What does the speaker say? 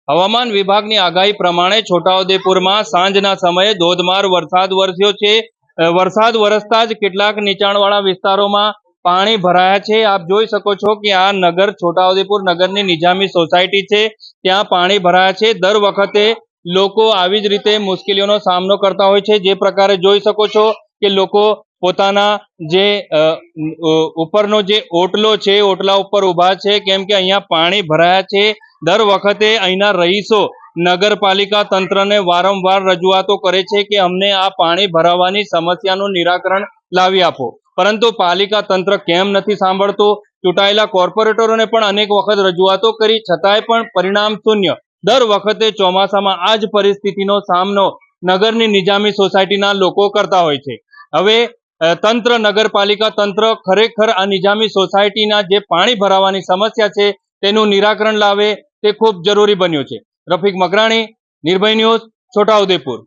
હવામાન વિભાગની આગાહી પ્રમાણે છોટાઉદેપુરમાં સાંજના સમયે ધોધમાર વરસાદ વરસ્યો છે। વરસાદ વરસતા જ કેટલાક નીચાણવાળા વિસ્તારોમાં પાણી ભરાયા છે। આપ જોઈ શકો છો કે આ નગર છોટાઉદેપુર નગરની નિજામી સોસાયટી છે, ત્યાં પાણી ભરાયા છે। દર વખતે લોકો આવી જ રીતે મુશ્કેલીઓનો સામનો કરતા હોય છે। જે પ્રકારે જોઈ શકો છો કે લોકો પોતાના જે ઉપરનો જે ઓટલો છે, ઓટલા ઉપર ઊભા છે, કેમ કે અહીંયા પાણી ભરાયા છે। દર વખતે અહીંના રહીશો નગરપાલિકા તંત્રને વારંવાર રજૂઆતો કરે છે કે અમને આ પાણી ભરાવાની સમસ્યાનું નિરાકરણ લાવી આપો, પરંતુ પાલિકા તંત્ર કેમ નથી સાંભળતું? ચૂંટાયેલા કોર્પોરેટરોને પણ અનેક વખત રજૂઆતો કરી, છતાંય પણ પરિણામ શૂન્ય। દર વખતે ચોમાસામાં આ જ પરિસ્થિતિનો સામનો નગરની નિજામી સોસાયટીના લોકો કરતા હોય છે। હવે તંત્ર, નગરપાલિકા તંત્ર ખરેખર આ નિજામી સોસાયટીના જે પાણી ભરાવાની સમસ્યા છે તેનું નિરાકરણ લાવે તે ખૂબ જરૂરી બન્યું છે। રફીક મકરાણી, નિર્ભય ન્યૂઝ, છોટાઉદેપુર।